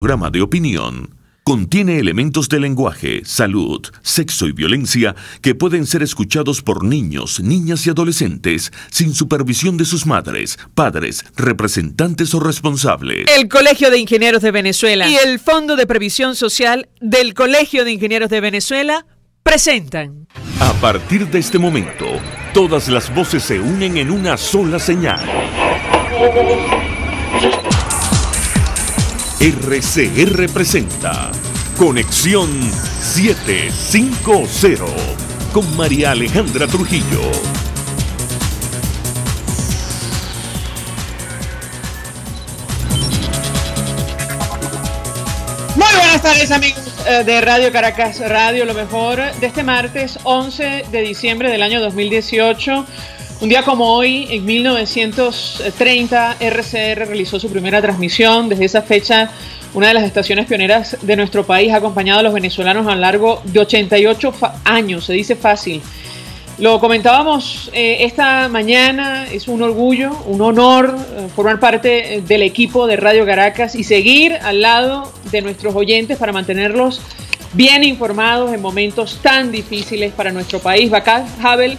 Programa de opinión contiene elementos de lenguaje, salud, sexo y violencia que pueden ser escuchados por niños, niñas y adolescentes sin supervisión de sus madres, padres, representantes o responsables. El Colegio de Ingenieros de Venezuela y el Fondo de Previsión Social del Colegio de Ingenieros de Venezuela presentan. A partir de este momento, todas las voces se unen en una sola señal. RCR presenta Conexión 750 con María Alejandra Trujillo. Muy buenas tardes, amigos de Radio Caracas Radio, lo mejor de este martes 11 de diciembre del año 2018. Un día como hoy, en 1930, RCR realizó su primera transmisión. Desde esa fecha, una de las estaciones pioneras de nuestro país ha acompañado a los venezolanos a lo largo de 88 años. Se dice fácil. Lo comentábamos esta mañana. Es un orgullo, un honor formar parte del equipo de Radio Caracas y seguir al lado de nuestros oyentes para mantenerlos bien informados en momentos tan difíciles para nuestro país. Václav Havel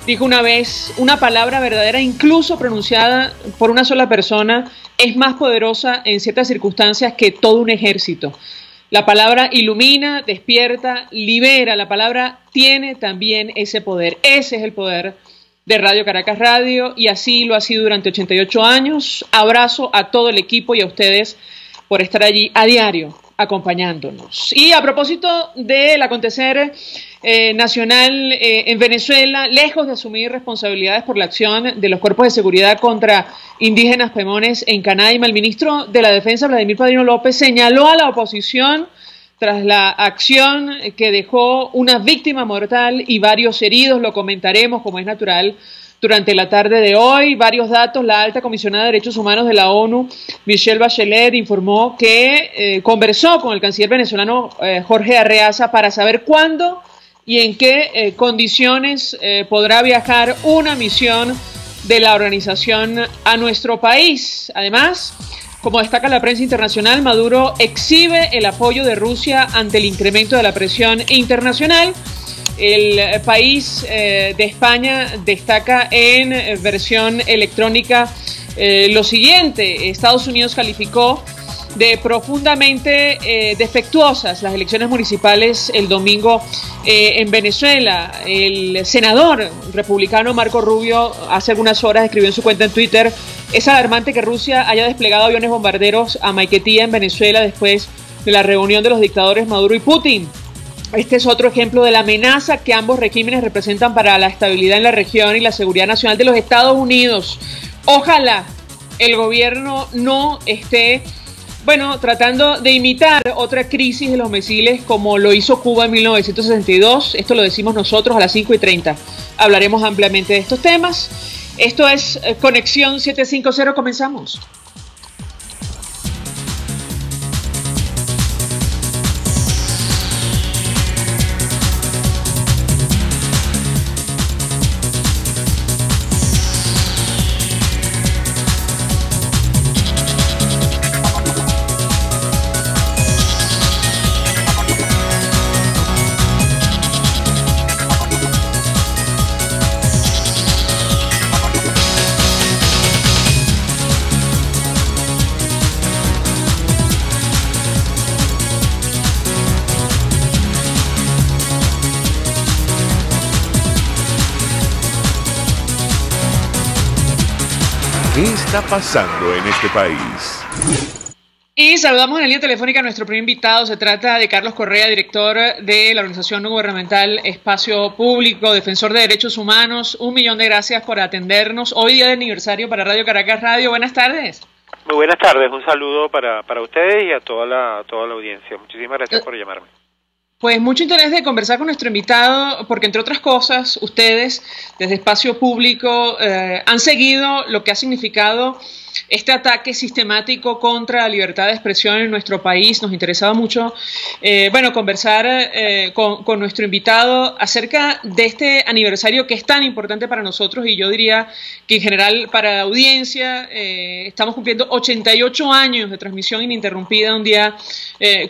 dijo una vez: una palabra verdadera, incluso pronunciada por una sola persona, es más poderosa en ciertas circunstancias que todo un ejército. La palabra ilumina, despierta, libera. La palabra tiene también ese poder. Ese es el poder de Radio Caracas Radio y así lo ha sido durante 88 años. Abrazo a todo el equipo y a ustedes por estar allí a diario acompañándonos. Y a propósito del acontecer nacional en Venezuela, lejos de asumir responsabilidades por la acción de los cuerpos de seguridad contra indígenas pemones en Canaima, el ministro de la Defensa, Vladimir Padrino López, señaló a la oposición tras la acción que dejó una víctima mortal y varios heridos. Lo comentaremos, como es natural, durante la tarde de hoy. Varios datos: la alta comisionada de Derechos Humanos de la ONU, Michelle Bachelet, informó que conversó con el canciller venezolano Jorge Arreaza para saber cuándo y en qué condiciones podrá viajar una misión de la organización a nuestro país. Además, como destaca la prensa internacional, Maduro exhibe el apoyo de Rusia ante el incremento de la presión internacional. El país de España destaca en versión electrónica lo siguiente: Estados Unidos calificó de profundamente defectuosas las elecciones municipales el domingo en Venezuela. El senador republicano Marco Rubio hace algunas horas escribió en su cuenta en Twitter: es alarmante que Rusia haya desplegado aviones bombarderos a Maiquetía en Venezuela después de la reunión de los dictadores Maduro y Putin. Este es otro ejemplo de la amenaza que ambos regímenes representan para la estabilidad en la región y la seguridad nacional de los Estados Unidos. Ojalá el gobierno no esté tratando de imitar otra crisis de los misiles como lo hizo Cuba en 1962. Esto lo decimos nosotros a las 5:30. Hablaremos ampliamente de estos temas. Esto es Conexión 750. Comenzamos. ¿Qué está pasando en este país? Y saludamos en la línea telefónica a nuestro primer invitado. Se trata de Carlos Correa, director de la organización no gubernamental Espacio Público, defensor de derechos humanos. 1.000.000 de gracias por atendernos. Hoy día de aniversario para Radio Caracas Radio. Buenas tardes. Muy buenas tardes. Un saludo para ustedes y a toda la audiencia. Muchísimas gracias por llamarme. Pues mucho interés de conversar con nuestro invitado, porque entre otras cosas, ustedes desde Espacio Público han seguido lo que ha significado este ataque sistemático contra la libertad de expresión en nuestro país. Nos interesaba mucho, conversar con nuestro invitado acerca de este aniversario que es tan importante para nosotros, y yo diría que en general para la audiencia. Estamos cumpliendo 88 años de transmisión ininterrumpida, un día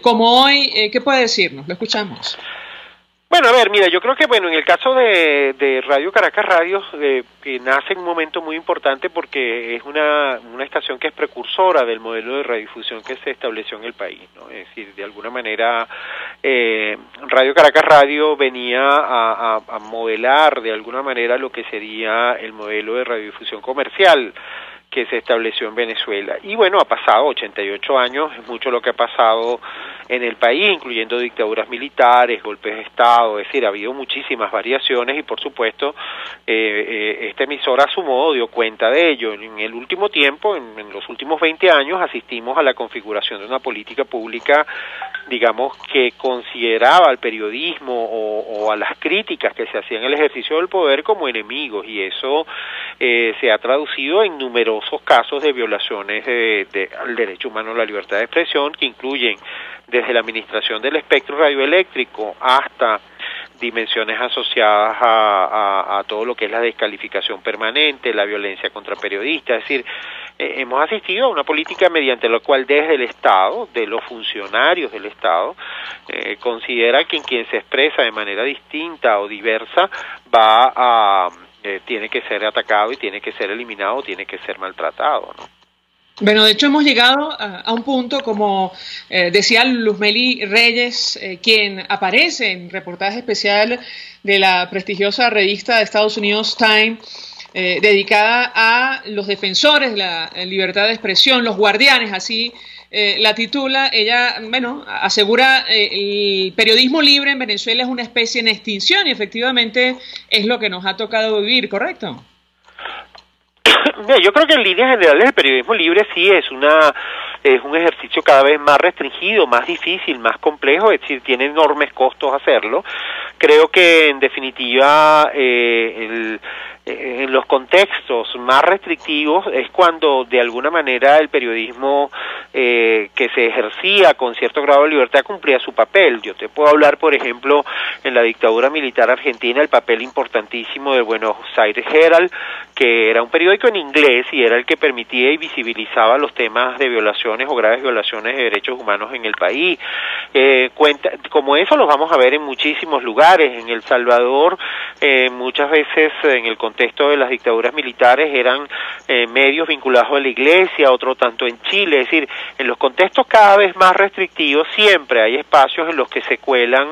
como hoy. ¿Qué puede decirnos? Lo escuchamos. Bueno, a ver, mira, yo creo que, en el caso de Radio Caracas Radio, que nace en un momento muy importante porque es una estación que es precursora del modelo de radiodifusión que se estableció en el país, ¿no? Es decir, de alguna manera, Radio Caracas Radio venía a modelar de alguna manera lo que sería el modelo de radiodifusión comercial que se estableció en Venezuela. Y bueno, ha pasado 88 años, es mucho lo que ha pasado en el país, incluyendo dictaduras militares, golpes de Estado, es decir, ha habido muchísimas variaciones y por supuesto esta emisora a su modo dio cuenta de ello. En el último tiempo, en los últimos 20 años, asistimos a la configuración de una política pública, digamos, que consideraba al periodismo o a las críticas que se hacían en el ejercicio del poder como enemigos, y eso se ha traducido en numerosos casos de violaciones al derecho humano a la libertad de expresión, que incluyen desde la administración del espectro radioeléctrico hasta dimensiones asociadas a todo lo que es la descalificación permanente, la violencia contra periodistas. Es decir, hemos asistido a una política mediante la cual desde el Estado, de los funcionarios del Estado, considera que quien se expresa de manera distinta o diversa tiene que ser atacado y tiene que ser eliminado, tiene que ser maltratado, ¿no? Bueno, de hecho hemos llegado a un punto, como decía Luzmeli Reyes, quien aparece en reportaje especial de la prestigiosa revista de Estados Unidos Time, dedicada a los defensores de la libertad de expresión, los guardianes, así la titula. Ella, asegura el periodismo libre en Venezuela es una especie en extinción, y efectivamente es lo que nos ha tocado vivir, ¿correcto? Yo creo que en líneas generales el periodismo libre sí es un ejercicio cada vez más restringido, más difícil, más complejo, es decir, tiene enormes costos hacerlo. Creo que en definitiva en los contextos más restrictivos es cuando de alguna manera el periodismo que se ejercía con cierto grado de libertad cumplía su papel. Yo te puedo hablar, por ejemplo, en la dictadura militar argentina, el papel importantísimo del Buenos Aires Herald, que era un periódico en inglés y era el que permitía y visibilizaba los temas de violaciones o graves violaciones de derechos humanos en el país. Como eso los vamos a ver en muchísimos lugares. En El Salvador, muchas veces en el contexto de las dictaduras militares eran medios vinculados a la iglesia, otro tanto en Chile. Es decir, en los contextos cada vez más restrictivos siempre hay espacios en los que se cuelan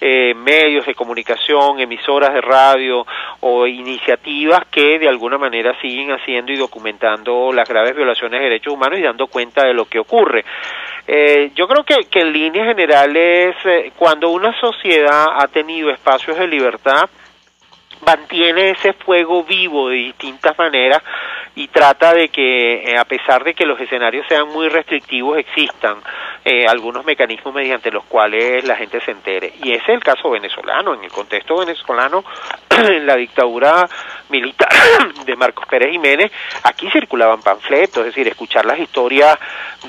medios de comunicación, emisoras de radio o iniciativas que de alguna manera siguen haciendo y documentando las graves violaciones de derechos humanos y dando cuenta de lo que ocurre. Yo creo que en líneas generales, cuando una sociedad ha tenido espacios de libertad, mantiene ese fuego vivo de distintas maneras y trata de que, a pesar de que los escenarios sean muy restrictivos, existan algunos mecanismos mediante los cuales la gente se entere. Y ese es el caso venezolano. En el contexto venezolano, en la dictadura militar de Marcos Pérez Jiménez, aquí circulaban panfletos, es decir, escuchar las historias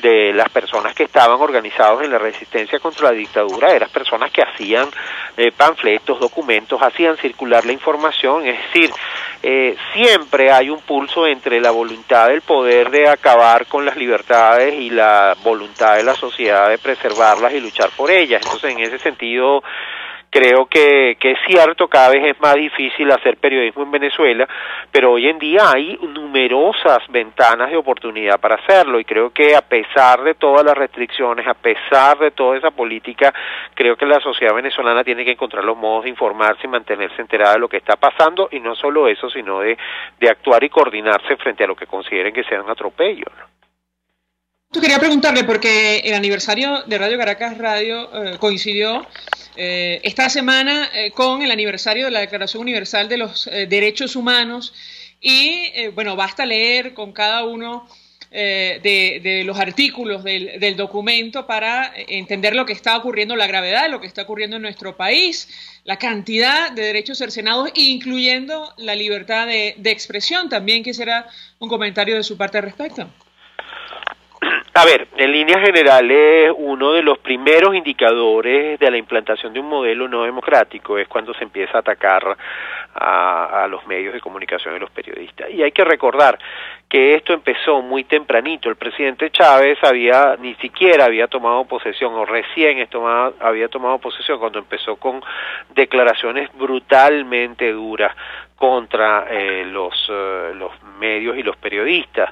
de las personas que estaban organizados en la resistencia contra la dictadura, eran personas que hacían panfletos, documentos, hacían circular la información. Es decir, siempre hay un pulso entre la voluntad del poder de acabar con las libertades y la voluntad de la sociedad de preservarlas y luchar por ellas. Entonces, en ese sentido, creo que es cierto, cada vez es más difícil hacer periodismo en Venezuela, pero hoy en día hay numerosas ventanas de oportunidad para hacerlo, y creo que a pesar de todas las restricciones, a pesar de toda esa política, creo que la sociedad venezolana tiene que encontrar los modos de informarse y mantenerse enterada de lo que está pasando, y no solo eso, sino de actuar y coordinarse frente a lo que consideren que sea un atropello, ¿no? Yo quería preguntarle, porque el aniversario de Radio Caracas Radio coincidió esta semana con el aniversario de la Declaración Universal de los Derechos Humanos, y basta leer con cada uno de los artículos del documento para entender lo que está ocurriendo, la gravedad de lo que está ocurriendo en nuestro país, la cantidad de derechos cercenados, incluyendo la libertad de expresión. También quisiera un comentario de su parte al respecto. A ver, en líneas generales, uno de los primeros indicadores de la implantación de un modelo no democrático es cuando se empieza a atacar a los medios de comunicación y los periodistas. Y hay que recordar que esto empezó muy tempranito. El presidente Chávez ni siquiera había tomado posesión, o recién había tomado posesión cuando empezó con declaraciones brutalmente duras contra los medios y los periodistas.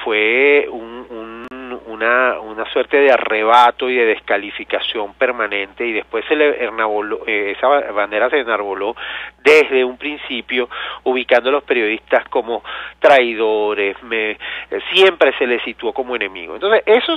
Fue una suerte de arrebato y de descalificación permanente, y después esa bandera se enarboló desde un principio, ubicando a los periodistas como traidores, siempre se les situó como enemigo. Entonces eso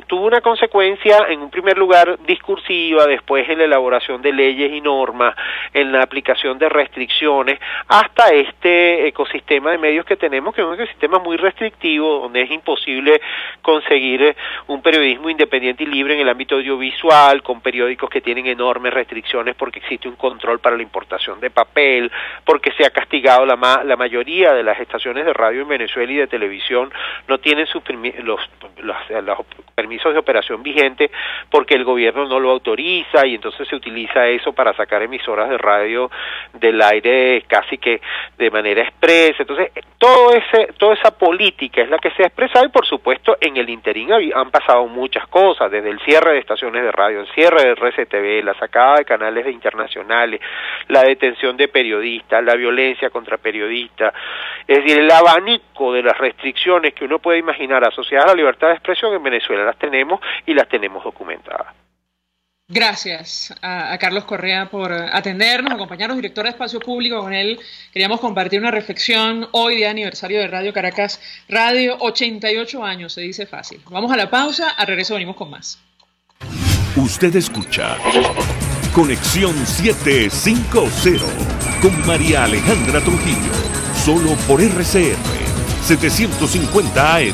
tuvo una consecuencia, en un primer lugar discursiva, después en la elaboración de leyes y normas, en la aplicación de restricciones, hasta este ecosistema de medios que tenemos, que es un ecosistema muy restrictivo, donde es imposible conseguir un periodismo independiente y libre en el ámbito audiovisual, con periódicos que tienen enormes restricciones porque existe un control para la importación de papel, porque se ha castigado la mayoría de las estaciones de radio en Venezuela y de televisión no tienen los permisos de operación vigentes porque el gobierno no lo autoriza, y entonces se utiliza eso para sacar emisoras de radio del aire casi que de manera expresa. Entonces toda esa política es la que se ha expresado, y por supuesto en el interín han pasado muchas cosas, desde el cierre de estaciones de radio, el cierre de RCTV, la sacada de canales internacionales, la detención de periodistas, la violencia contra periodistas, es decir, el abanico de las restricciones que uno puede imaginar asociadas a la libertad de expresión en Venezuela las tenemos, y las tenemos documentadas. Gracias a Carlos Correa por atendernos, acompañarnos, director de Espacio Público. Con él queríamos compartir una reflexión hoy de aniversario de Radio Caracas Radio, 88 años, se dice fácil. Vamos a la pausa, al regreso venimos con más. Usted escucha Conexión 750 con María Alejandra Trujillo, solo por RCR 750 AM.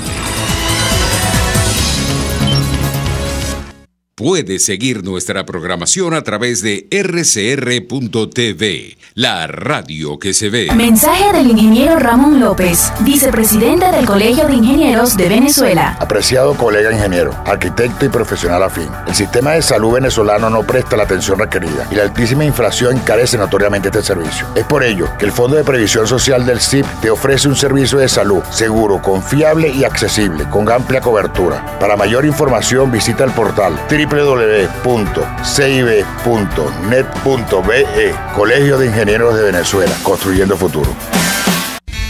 Puedes seguir nuestra programación a través de rcr.tv, la radio que se ve. Mensaje del ingeniero Ramón López, vicepresidente del Colegio de Ingenieros de Venezuela. Apreciado colega ingeniero, arquitecto y profesional afín, el sistema de salud venezolano no presta la atención requerida y la altísima inflación encarece notoriamente este servicio. Es por ello que el Fondo de Previsión Social del CIP te ofrece un servicio de salud seguro, confiable y accesible, con amplia cobertura. Para mayor información visita el portal www.cib.net.be, Colegio de Ingenieros de Venezuela, construyendo futuro.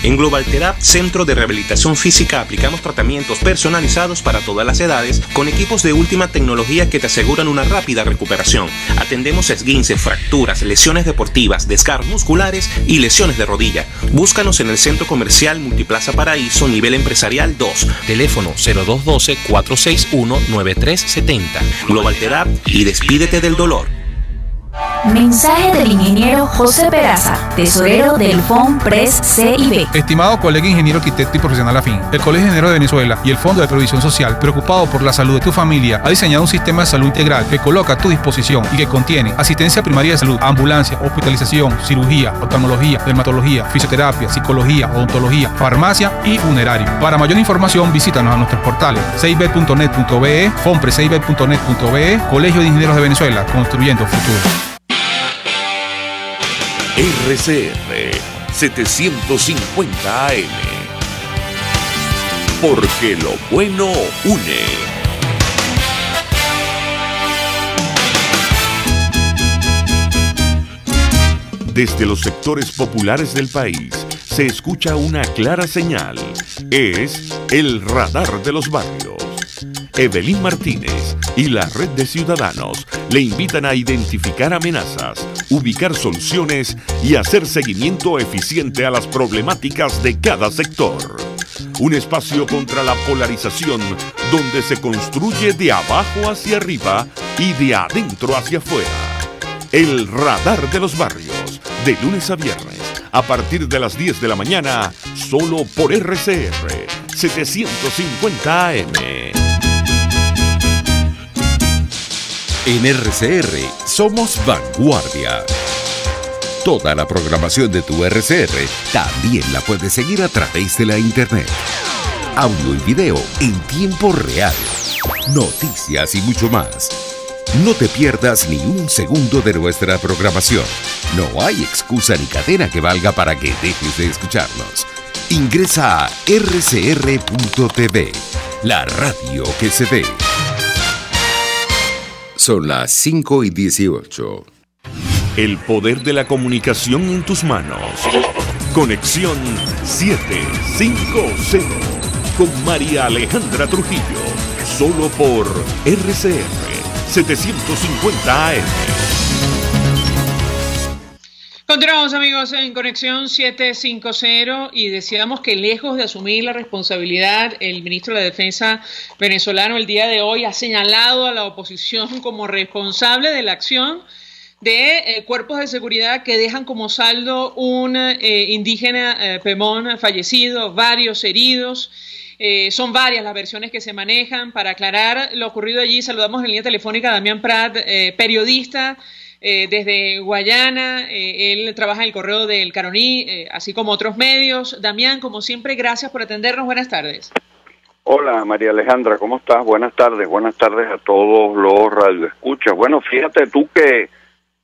En Global Therap, Centro de Rehabilitación Física, aplicamos tratamientos personalizados para todas las edades con equipos de última tecnología que te aseguran una rápida recuperación. Atendemos esguinces, fracturas, lesiones deportivas, desgarros musculares y lesiones de rodilla. Búscanos en el Centro Comercial Multiplaza Paraíso, nivel empresarial 2. Teléfono 0212-461-9370. Global Therap, y despídete del dolor. Mensaje del ingeniero José Peraza, tesorero del FONPRES CIB. Estimado colega ingeniero, arquitecto y profesional afín, el Colegio de Ingenieros de Venezuela y el Fondo de Previsión Social, preocupado por la salud de tu familia, ha diseñado un sistema de salud integral que coloca a tu disposición y que contiene asistencia primaria de salud, ambulancia, hospitalización, cirugía, oftalmología, dermatología, fisioterapia, psicología, odontología, farmacia y funerario. Para mayor información, visítanos a nuestros portales cib.net.be, fonprescib.net.be, Colegio de Ingenieros de Venezuela, construyendo futuro. RCR 750 AM. Porque lo bueno une. Desde los sectores populares del país se escucha una clara señal. Es el radar de los barrios. Evelyn Martínez y la Red de Ciudadanos le invitan a identificar amenazas, ubicar soluciones y hacer seguimiento eficiente a las problemáticas de cada sector. Un espacio contra la polarización donde se construye de abajo hacia arriba y de adentro hacia afuera. El radar de los barrios, de lunes a viernes, a partir de las 10 de la mañana, solo por RCR 750 AM. En RCR somos vanguardia. Toda la programación de tu RCR también la puedes seguir a través de la internet. Audio y video en tiempo real. Noticias y mucho más. No te pierdas ni un segundo de nuestra programación. No hay excusa ni cadena que valga para que dejes de escucharnos. Ingresa a rcr.tv, la radio que se ve. Son las 5:18. El poder de la comunicación en tus manos. Conexión 750 con María Alejandra Trujillo. Solo por RCR 750 AM. Continuamos, amigos, en Conexión 750 y decíamos que lejos de asumir la responsabilidad, el ministro de la Defensa venezolano el día de hoy ha señalado a la oposición como responsable de la acción de cuerpos de seguridad que dejan como saldo un indígena Pemón fallecido, varios heridos. Son varias las versiones que se manejan. Para aclarar lo ocurrido allí, saludamos en línea telefónica a Damián Prat, periodista desde Guayana. Él trabaja en el Correo del Caroní, así como otros medios. Damián, como siempre, gracias por atendernos. Buenas tardes. Hola, María Alejandra, ¿cómo estás? Buenas tardes a todos los radioescuchas. Bueno, fíjate tú que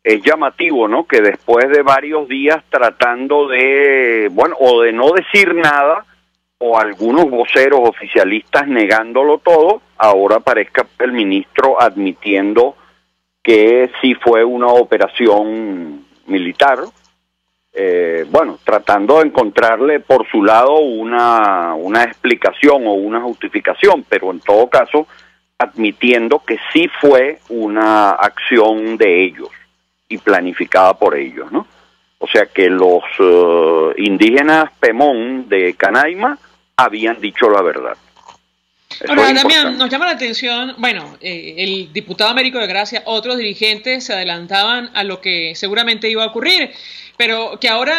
es llamativo, ¿no? Que después de varios días tratando de, bueno, o de no decir nada, o algunos voceros oficialistas negándolo todo, ahora aparezca el ministro admitiendo que sí fue una operación militar, bueno, tratando de encontrarle por su lado una explicación o una justificación, pero en todo caso admitiendo que sí fue una acción de ellos y planificada por ellos, ¿no? O sea que los indígenas Pemón de Canaima habían dicho la verdad. Ahora, Damián, nos llama la atención, bueno, el diputado Américo de Gracia, otros dirigentes se adelantaban a lo que seguramente iba a ocurrir, pero que ahora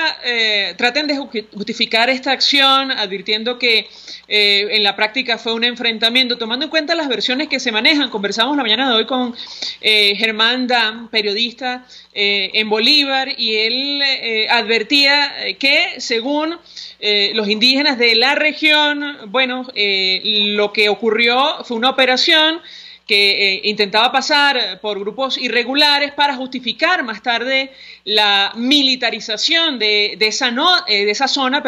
traten de justificar esta acción, advirtiendo que en la práctica fue un enfrentamiento, tomando en cuenta las versiones que se manejan. Conversamos la mañana de hoy con Germán Dam, periodista en Bolívar, y él advertía que según los indígenas de la región, bueno, lo que ocurrió fue una operación que intentaba pasar por grupos irregulares para justificar más tarde la militarización de esa zona,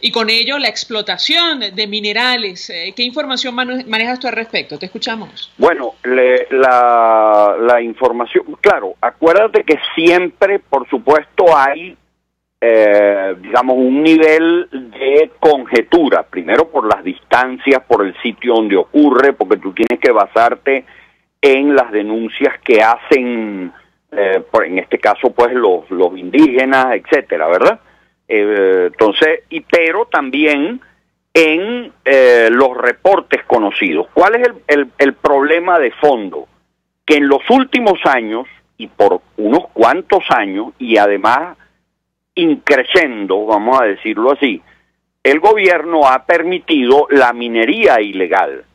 y con ello la explotación de minerales. ¿Qué información manejas tú al respecto? Te escuchamos. Bueno, la información, claro, acuérdate que siempre, por supuesto, hay digamos, un nivel de conjetura, primero por las distancias, por el sitio donde ocurre, porque tú tienes que basarte en las denuncias que hacen, en este caso, pues, los indígenas, etcétera, ¿verdad? Entonces, pero también en los reportes conocidos. ¿Cuál es el problema de fondo? Que en los últimos años, y por unos cuantos años, y además increciendo, vamos a decirlo así, el gobierno ha permitido la minería ilegal,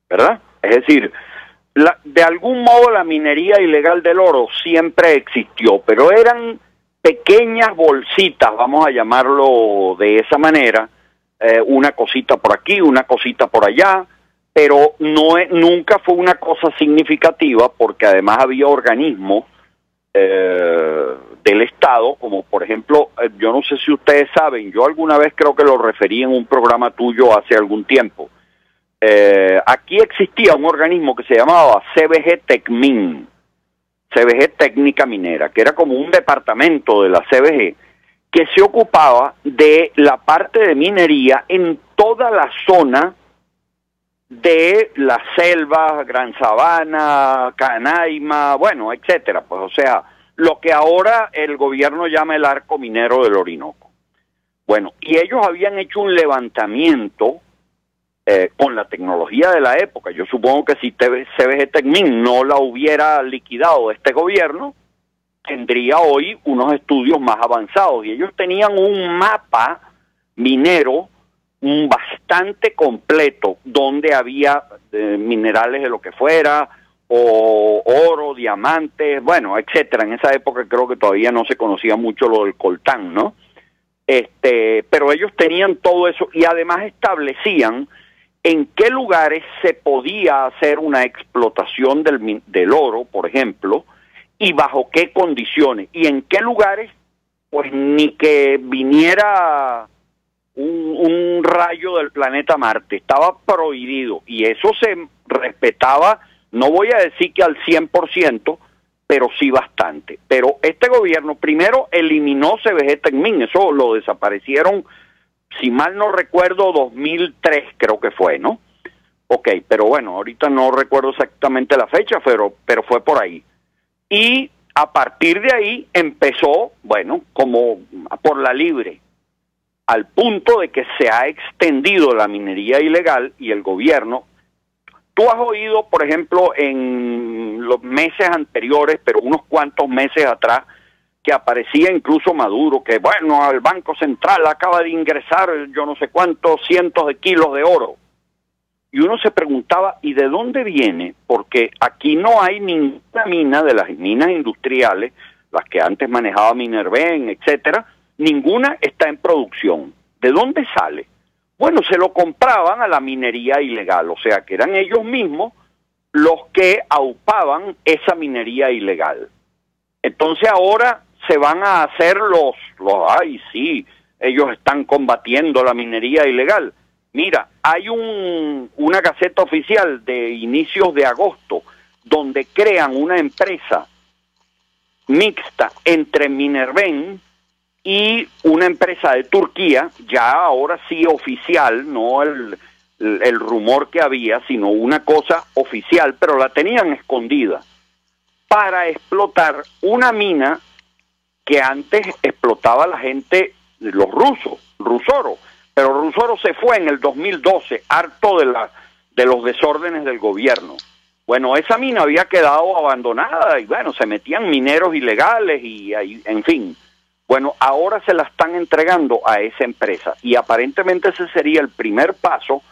¿verdad? Es decir, de algún modo la minería ilegal del oro siempre existió, pero eran pequeñas bolsitas, vamos a llamarlo de esa manera, una cosita por aquí, una cosita por allá, pero nunca fue una cosa significativa, porque además había organismos del Estado, como por ejemplo, yo no sé si ustedes saben, yo alguna vez creo que lo referí en un programa tuyo hace algún tiempo. Aquí existía un organismo que se llamaba CBG Tecmin, CBG Técnica Minera, que era como un departamento de la CBG que se ocupaba de la parte de minería en toda la zona de la selva, Gran Sabana, Canaima, bueno, etcétera, pues, o sea, lo que ahora el gobierno llama el arco minero del Orinoco. Bueno, y ellos habían hecho un levantamiento con la tecnología de la época. Yo supongo que si CBG Tecmin no la hubiera liquidado este gobierno, tendría hoy unos estudios más avanzados, y ellos tenían un mapa minero bastante completo, donde había minerales de lo que fuera, o oro, diamantes, bueno, etcétera. En esa época creo que todavía no se conocía mucho lo del coltán, ¿no? Pero ellos tenían todo eso y además establecían en qué lugares se podía hacer una explotación del oro, por ejemplo, y bajo qué condiciones, y en qué lugares, pues ni que viniera un rayo del planeta Marte, estaba prohibido, y eso se respetaba, no voy a decir que al 100%, pero sí bastante. Pero este gobierno primero eliminó CBG Tecmin, eso lo desaparecieron, si mal no recuerdo, 2003 creo que fue, ¿no? Ok, pero bueno, ahorita no recuerdo exactamente la fecha, pero fue por ahí. Y a partir de ahí empezó, bueno, como por la libre, al punto de que se ha extendido la minería ilegal y el gobierno. Tú has oído, por ejemplo, en los meses anteriores, pero unos cuantos meses atrás, que aparecía incluso Maduro, que bueno, el Banco Central acaba de ingresar yo no sé cuántos cientos de kilos de oro. Y uno se preguntaba, ¿y de dónde viene? Porque aquí no hay ninguna mina de las minas industriales, las que antes manejaba Minerven, etcétera, ninguna está en producción. ¿De dónde sale? Bueno, se lo compraban a la minería ilegal, o sea que eran ellos mismos los que aupaban esa minería ilegal. Entonces ahora se van a hacer ay sí, ellos están combatiendo la minería ilegal. Mira, hay una gaceta oficial de inicios de agosto donde crean una empresa mixta entre Minerven y una empresa de Turquía, ya ahora sí oficial, no el rumor que había, sino una cosa oficial, pero la tenían escondida, para explotar una mina que antes explotaba la gente, los rusos, Rusoro, pero Rusoro se fue en el 2012, harto de los desórdenes del gobierno. Bueno, esa mina había quedado abandonada y bueno, se metían mineros ilegales y en fin. Bueno, ahora se la están entregando a esa empresa y aparentemente ese sería el primer paso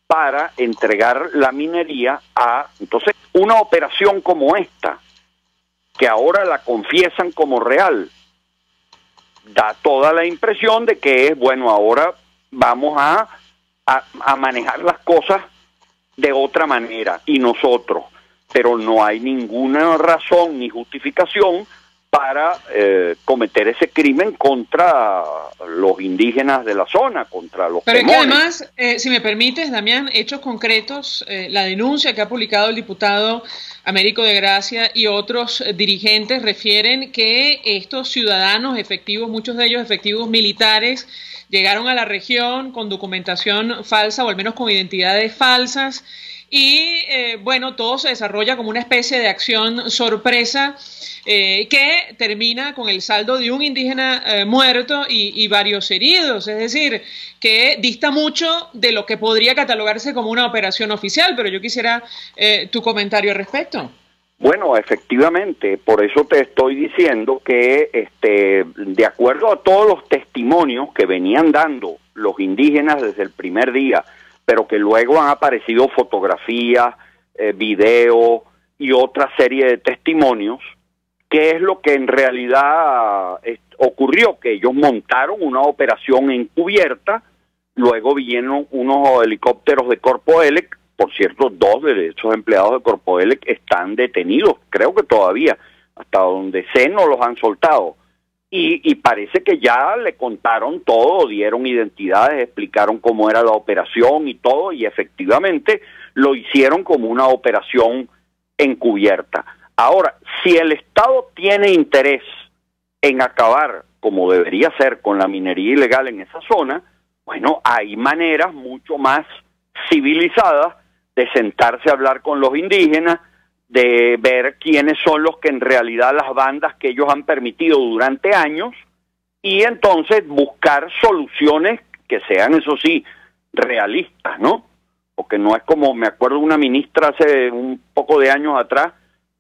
para entregar la minería a, entonces, una operación como esta, que ahora la confiesan como real, da toda la impresión de que es, bueno, ahora vamos a manejar las cosas de otra manera y nosotros, pero no hay ninguna razón ni justificación para cometer ese crimen contra los indígenas de la zona, contra los Pero es que además, si me permites, Damián, hechos concretos, la denuncia que ha publicado el diputado Américo de Gracia y otros dirigentes refieren que estos ciudadanos efectivos, muchos de ellos efectivos militares, llegaron a la región con documentación falsa o al menos con identidades falsas y bueno, todo se desarrolla como una especie de acción sorpresa que termina con el saldo de un indígena muerto y varios heridos, es decir, que dista mucho de lo que podría catalogarse como una operación oficial, pero yo quisiera tu comentario al respecto. Bueno, efectivamente, por eso te estoy diciendo que de acuerdo a todos los testimonios que venían dando los indígenas desde el primer día, pero que luego han aparecido fotografías, videos y otra serie de testimonios, ¿qué es lo que en realidad ocurrió? Que ellos montaron una operación encubierta, luego vinieron unos helicópteros de Corpoelec. Por cierto, 2 de esos empleados de Corpoelec están detenidos, creo que todavía, hasta donde sé no los han soltado. Y parece que ya le contaron todo, dieron identidades, explicaron cómo era la operación y todo, y efectivamente lo hicieron como una operación encubierta. Ahora, si el Estado tiene interés en acabar, como debería ser, con la minería ilegal en esa zona, bueno, hay maneras mucho más civilizadas de sentarse a hablar con los indígenas, de ver quiénes son los que en realidad las bandas que ellos han permitido durante años y entonces buscar soluciones que sean, eso sí, realistas, ¿no? Porque no es como, me acuerdo una ministra hace un poco de años atrás,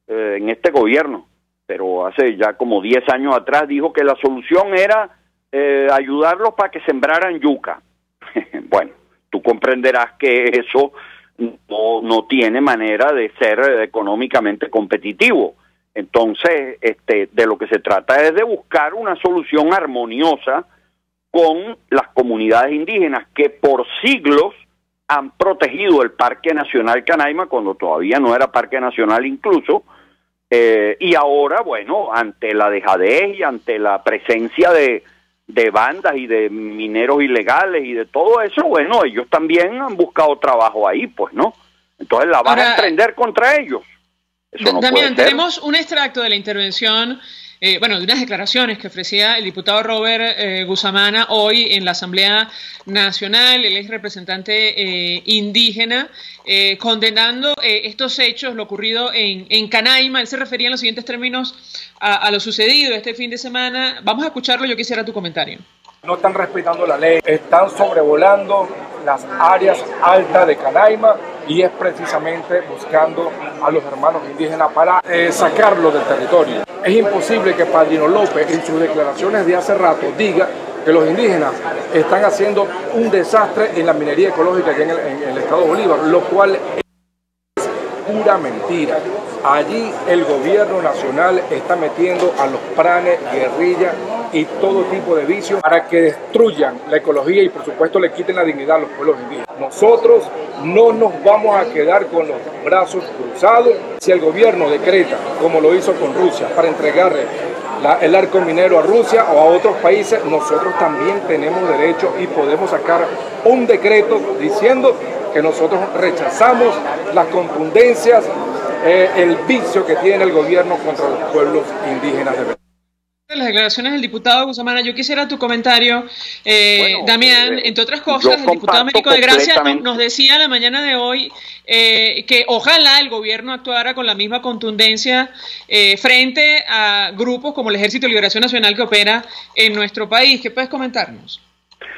en este gobierno, pero hace ya como 10 años atrás, dijo que la solución era ayudarlos para que sembraran yuca. bueno, tú comprenderás que eso no tiene manera de ser económicamente competitivo. Entonces, de lo que se trata es de buscar una solución armoniosa con las comunidades indígenas que por siglos han protegido el Parque Nacional Canaima cuando todavía no era Parque Nacional incluso, y ahora, bueno, ante la dejadez y ante la presencia de bandas y de mineros ilegales y de todo eso, bueno, ellos también han buscado trabajo ahí, pues, ¿no? Entonces la van a emprender contra ellos. Eso no Damián, puede ser. tenemos un extracto de la intervención, de unas declaraciones que ofrecía el diputado Robert Guzamana hoy en la Asamblea Nacional. Él es representante indígena, condenando estos hechos, lo ocurrido en Canaima. Él se refería en los siguientes términos a lo sucedido este fin de semana. Vamos a escucharlo, yo quisiera tu comentario. No están respetando la ley, están sobrevolando las áreas altas de Canaima y es precisamente buscando a los hermanos indígenas para sacarlos del territorio. Es imposible que Padrino López en sus declaraciones de hace rato diga que los indígenas están haciendo un desastre en la minería ecológica aquí en el estado de Bolívar, lo cual es pura mentira. Allí el gobierno nacional está metiendo a los pranes, guerrillas y todo tipo de vicios para que destruyan la ecología y por supuesto le quiten la dignidad a los pueblos indígenas. Nosotros no nos vamos a quedar con los brazos cruzados. Si el gobierno decreta, como lo hizo con Rusia, para entregarle el arco minero a Rusia o a otros países, nosotros también tenemos derecho y podemos sacar un decreto diciendo que nosotros rechazamos las contundencias, el vicio que tiene el gobierno contra los pueblos indígenas de Venezuela. Las declaraciones del diputado Guzamana, yo quisiera tu comentario, Damián. Entre otras cosas, el diputado Américo de Gracia nos decía la mañana de hoy que ojalá el gobierno actuara con la misma contundencia frente a grupos como el Ejército de Liberación Nacional que opera en nuestro país. ¿Qué puedes comentarnos?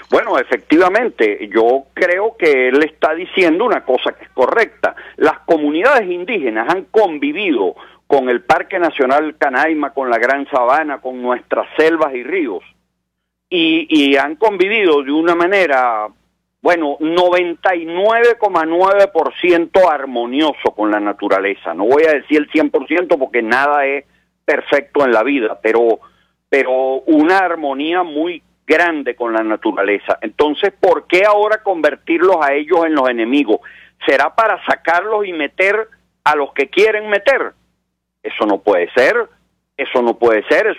Bueno, efectivamente, yo creo que él está diciendo una cosa que es correcta. Las comunidades indígenas han convivido con el Parque Nacional Canaima, con la Gran Sabana, con nuestras selvas y ríos, y han convivido de una manera, bueno, 99,9% armonioso con la naturaleza. No voy a decir el 100% porque nada es perfecto en la vida, pero una armonía muy grande con la naturaleza. Entonces, ¿por qué ahora convertirlos a ellos en los enemigos? ¿Será para sacarlos y meter a los que quieren meter? Eso no puede ser, eso es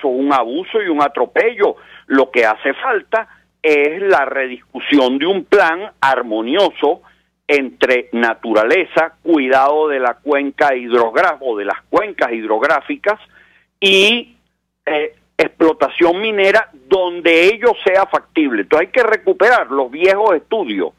un abuso y un atropello. Lo que hace falta es la rediscusión de un plan armonioso entre naturaleza, cuidado de la cuenca hidrográfica o de las cuencas hidrográficas y explotación minera donde ello sea factible. Entonces hay que recuperar los viejos estudios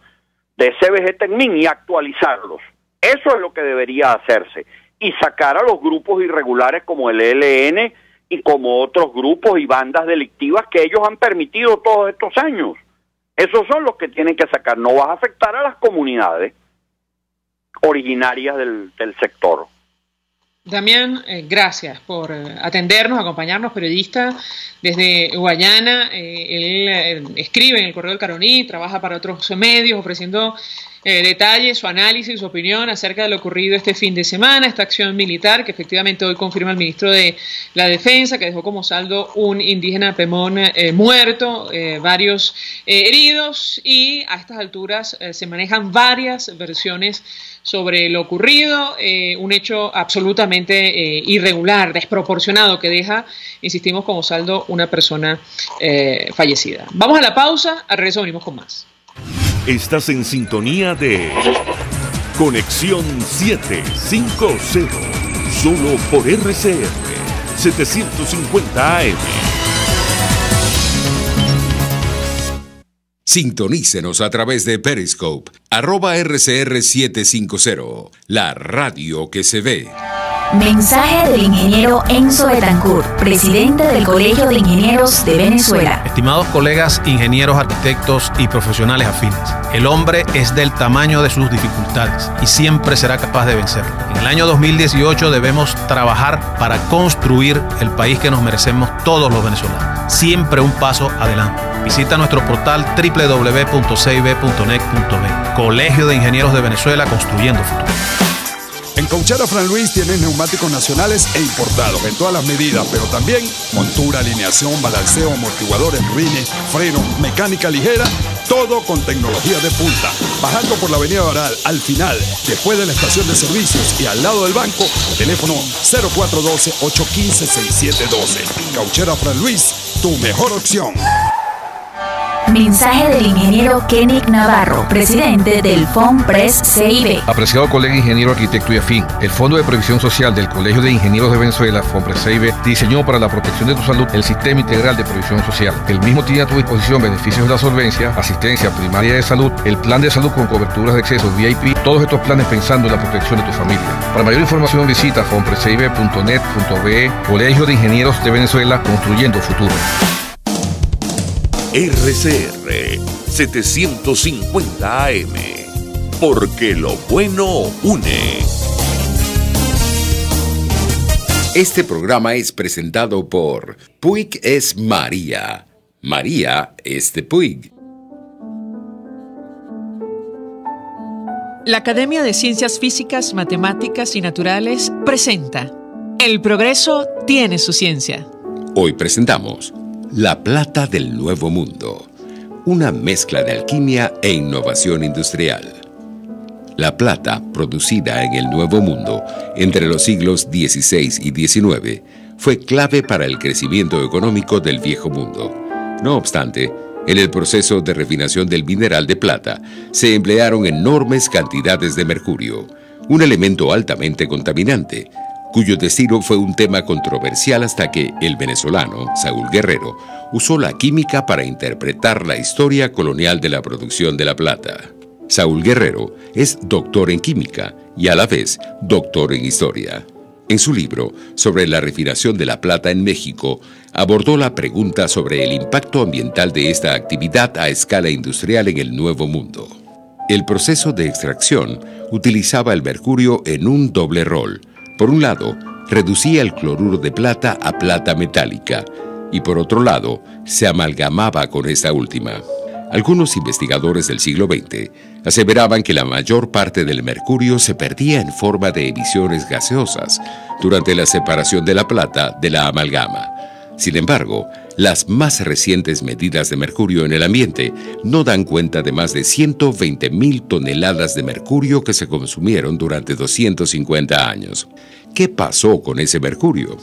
de CBG Tecmin y actualizarlos. Eso es lo que debería hacerse. Y sacar a los grupos irregulares como el ELN y como otros grupos y bandas delictivas que ellos han permitido todos estos años. Esos son los que tienen que sacar. No vas a afectar a las comunidades originarias del sector. Damián, gracias por atendernos, acompañarnos, periodista desde Guayana. Él escribe en el Correo del Caroní, trabaja para otros medios ofreciendo detalles, su análisis, su opinión acerca de lo ocurrido este fin de semana, esta acción militar que efectivamente hoy confirma el ministro de la Defensa, que dejó como saldo un indígena Pemón muerto, varios heridos, y a estas alturas se manejan varias versiones sobre lo ocurrido, un hecho absolutamente irregular, desproporcionado, que deja, insistimos, como saldo una persona fallecida. Vamos a la pausa, al regreso venimos con más. Estás en sintonía de Conexión 750, solo por RCR 750 AM. Sintonícenos a través de Periscope, @RCR750, la radio que se ve. Mensaje del ingeniero Enzo Betancourt, presidente del Colegio de Ingenieros de Venezuela. Estimados colegas, ingenieros, arquitectos y profesionales afines, el hombre es del tamaño de sus dificultades y siempre será capaz de vencerlo. En el año 2018 debemos trabajar para construir el país que nos merecemos todos los venezolanos. Siempre un paso adelante. Visita nuestro portal www.cib.net.be. Colegio de Ingenieros de Venezuela, construyendo futuro. En Cauchera Fran Luis tienes neumáticos nacionales e importados en todas las medidas, pero también montura, alineación, balanceo, amortiguadores, rines, frenos, mecánica ligera, todo con tecnología de punta. Bajando por la avenida Baral, al final, después de la estación de servicios y al lado del banco, teléfono 0412-815-6712. Cauchera Fran Luis, tu mejor opción. Mensaje del ingeniero Kenick Navarro, presidente del FONPRES CIB. Apreciado colega ingeniero, arquitecto y afín, el Fondo de Previsión Social del Colegio de Ingenieros de Venezuela, FONPRES CIB, diseñó para la protección de tu salud el Sistema Integral de Previsión Social. El mismo tiene a tu disposición beneficios de la solvencia, asistencia primaria de salud, el plan de salud con coberturas de acceso VIP, todos estos planes pensando en la protección de tu familia. Para mayor información visita fonprescib.net.be. Colegio de Ingenieros de Venezuela, construyendo futuro. RCR 750 AM, porque lo bueno une. Este programa es presentado por Puig es María. María es de Puig. La Academia de Ciencias Físicas, Matemáticas y Naturales presenta El progreso tiene su ciencia. Hoy presentamos La plata del Nuevo Mundo, una mezcla de alquimia e innovación industrial. La plata, producida en el Nuevo Mundo entre los siglos XVI y XIX, fue clave para el crecimiento económico del Viejo Mundo. No obstante, en el proceso de refinación del mineral de plata se emplearon enormes cantidades de mercurio, un elemento altamente contaminante, cuyo destino fue un tema controversial hasta que el venezolano, Saúl Guerrero, usó la química para interpretar la historia colonial de la producción de la plata. Saúl Guerrero es doctor en química y a la vez doctor en historia. En su libro sobre la refinación de la plata en México, abordó la pregunta sobre el impacto ambiental de esta actividad a escala industrial en el Nuevo Mundo. El proceso de extracción utilizaba el mercurio en un doble rol. Por un lado, reducía el cloruro de plata a plata metálica y por otro lado, se amalgamaba con esta última. Algunos investigadores del siglo XX aseveraban que la mayor parte del mercurio se perdía en forma de emisiones gaseosas durante la separación de la plata de la amalgama. Sin embargo, las más recientes medidas de mercurio en el ambiente no dan cuenta de más de 120.000 toneladas de mercurio que se consumieron durante 250 años. ¿Qué pasó con ese mercurio?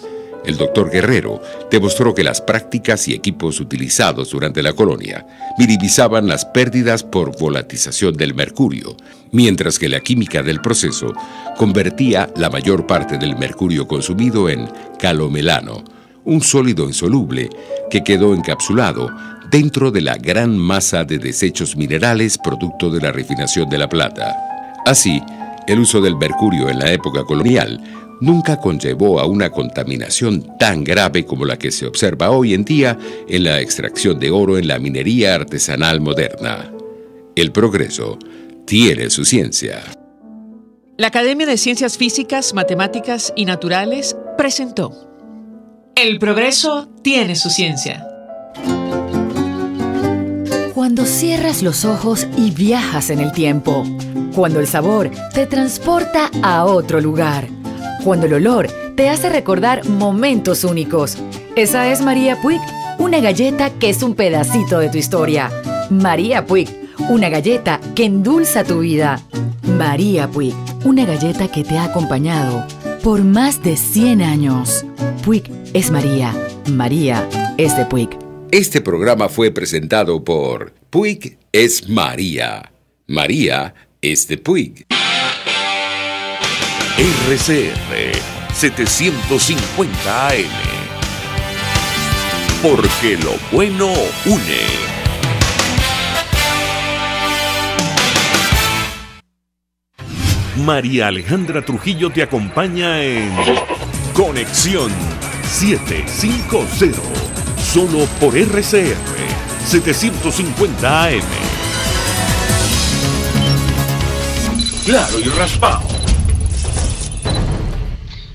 El doctor Guerrero demostró que las prácticas y equipos utilizados durante la colonia minimizaban las pérdidas por volatización del mercurio, mientras que la química del proceso convertía la mayor parte del mercurio consumido en calomelano, un sólido insoluble que quedó encapsulado dentro de la gran masa de desechos minerales producto de la refinación de la plata. Así, el uso del mercurio en la época colonial nunca conllevó a una contaminación tan grave como la que se observa hoy en día en la extracción de oro en la minería artesanal moderna. El progreso tiene su ciencia. La Academia de Ciencias Físicas, Matemáticas y Naturales presentó El progreso tiene su ciencia. Cuando cierras los ojos y viajas en el tiempo. Cuando el sabor te transporta a otro lugar. Cuando el olor te hace recordar momentos únicos. Esa es María Puig, una galleta que es un pedacito de tu historia. María Puig, una galleta que endulza tu vida. María Puig, una galleta que te ha acompañado por más de 100 años. Puig es María. María es de Puig. Este programa fue presentado por Puig es María. María es de Puig. RCR 750 AM, porque lo bueno une. María Alejandra Trujillo te acompaña en Conexión 750, solo por RCR 750 AM. Claro y raspado.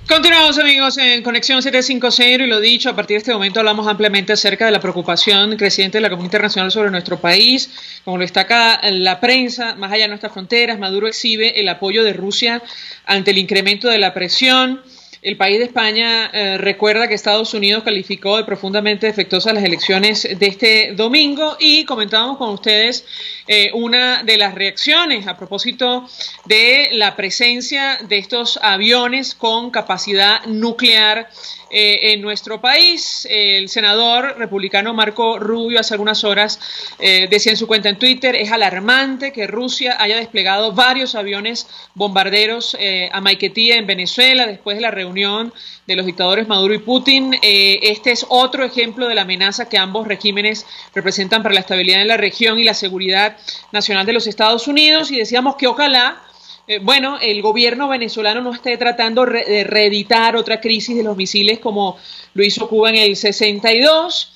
Continuamos, amigos, en Conexión 750 y lo dicho, a partir de este momento hablamos ampliamente acerca de la preocupación creciente de la comunidad internacional sobre nuestro país. Como lo destaca la prensa, más allá de nuestras fronteras, Maduro exhibe el apoyo de Rusia ante el incremento de la presión. El país de España recuerda que Estados Unidos calificó de profundamente defectuosas las elecciones de este domingo y comentábamos con ustedes una de las reacciones a propósito de la presencia de estos aviones con capacidad nuclear en nuestro país. El senador republicano Marco Rubio hace algunas horas decía en su cuenta en Twitter: es alarmante que Rusia haya desplegado varios aviones bombarderos a Maiquetía en Venezuela después de la reunión de los dictadores Maduro y Putin. Este es otro ejemplo de la amenaza que ambos regímenes representan para la estabilidad en la región y la seguridad nacional de los Estados Unidos, y decíamos que ojalá el gobierno venezolano no esté tratando de reeditar otra crisis de los misiles como lo hizo Cuba en el 62.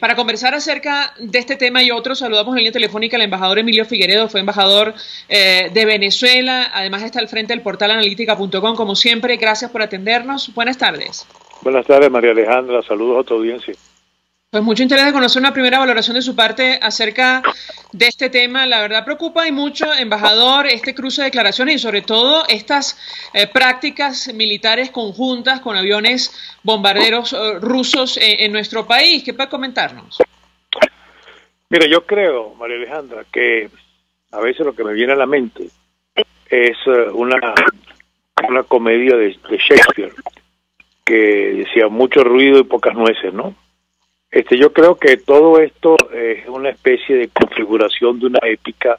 Para conversar acerca de este tema y otros, saludamos en línea telefónica al embajador Emilio Figueredo, fue embajador de Venezuela, además está al frente del portal analítica.com, como siempre. Gracias por atendernos. Buenas tardes. Buenas tardes, María Alejandra, saludos a tu audiencia. Pues mucho interés de conocer una primera valoración de su parte acerca de este tema. La verdad preocupa y mucho, embajador, este cruce de declaraciones y sobre todo estas prácticas militares conjuntas con aviones bombarderos rusos en nuestro país. ¿Qué puede comentarnos? Mira, yo creo, María Alejandra, que a veces lo que me viene a la mente es una comedia de Shakespeare que decía mucho ruido y pocas nueces, ¿no? Yo creo que todo esto es una especie de configuración de una épica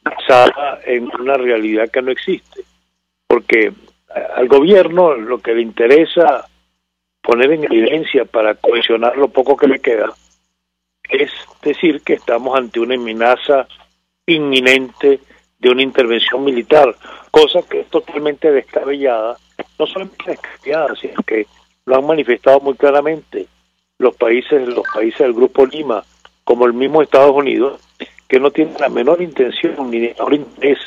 basada en una realidad que no existe, porque al gobierno lo que le interesa poner en evidencia para cohesionar lo poco que le queda es decir que estamos ante una amenaza inminente de una intervención militar, cosa que es totalmente descabellada, no solamente descabellada, sino que lo han manifestado muy claramente los países del Grupo Lima, como el mismo Estados Unidos, que no tienen la menor intención ni menor interés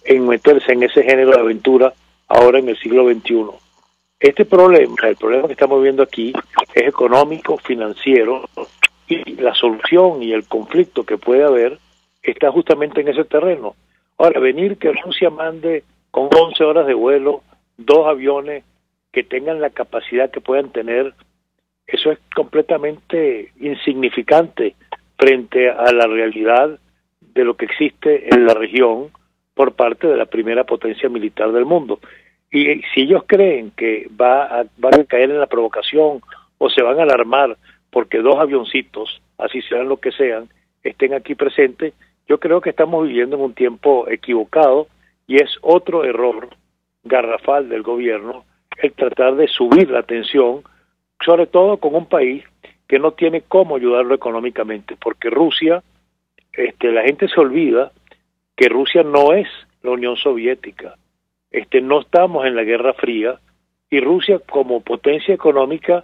en meterse en ese género de aventura ahora en el siglo XXI. El problema que estamos viendo aquí es económico, financiero, y la solución y el conflicto que puede haber está justamente en ese terreno. Ahora, venir que Rusia mande con 11 horas de vuelo 2 aviones que tengan la capacidad que puedan tener, eso es completamente insignificante frente a la realidad de lo que existe en la región por parte de la primera potencia militar del mundo. Y si ellos creen que van a caer en la provocación o se van a alarmar porque 2 avioncitos, así sean lo que sean, estén aquí presentes, yo creo que estamos viviendo en un tiempo equivocado y es otro error garrafal del gobierno el tratar de subir la tensión, sobre todo con un país que no tiene cómo ayudarlo económicamente, porque Rusia, la gente se olvida que Rusia no es la Unión Soviética, no estamos en la Guerra Fría, y Rusia como potencia económica,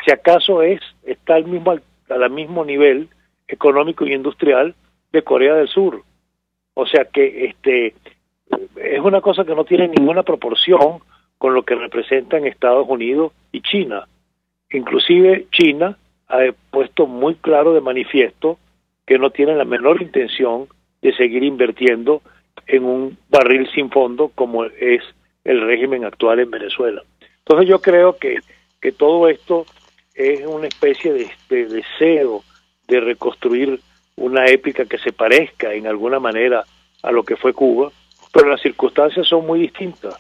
si acaso está al mismo nivel económico y industrial de Corea del Sur. O sea que es una cosa que no tiene ninguna proporción con lo que representan Estados Unidos y China. Inclusive China ha puesto muy claro de manifiesto que no tiene la menor intención de seguir invirtiendo en un barril sin fondo como es el régimen actual en Venezuela. Entonces yo creo que todo esto es una especie de deseo de reconstruir una épica que se parezca en alguna manera a lo que fue Cuba, pero las circunstancias son muy distintas.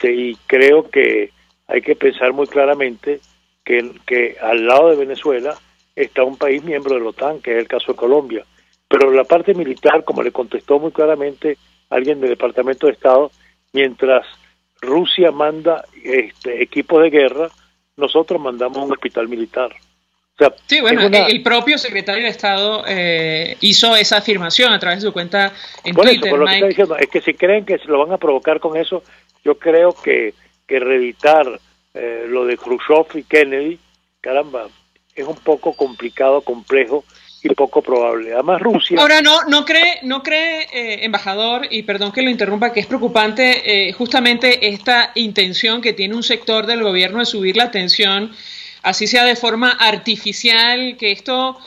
Y creo que hay que pensar muy claramente que al lado de Venezuela está un país miembro de la OTAN, que es el caso de Colombia. Pero la parte militar, como le contestó muy claramente alguien del Departamento de Estado, mientras Rusia manda equipos de guerra, nosotros mandamos un hospital militar. O sea, sí, bueno, el propio secretario de Estado hizo esa afirmación a través de su cuenta en por Twitter. Eso, por lo que está diciendo, es que si creen que se lo van a provocar con eso, yo creo que reeditar lo de Khrushchev y Kennedy, caramba, es un poco complicado, complejo y poco probable. Además, Rusia... Ahora, ¿no cree, embajador, y perdón que lo interrumpa, que es preocupante justamente esta intención que tiene un sector del gobierno de subir la tensión, así sea de forma artificial, que esto,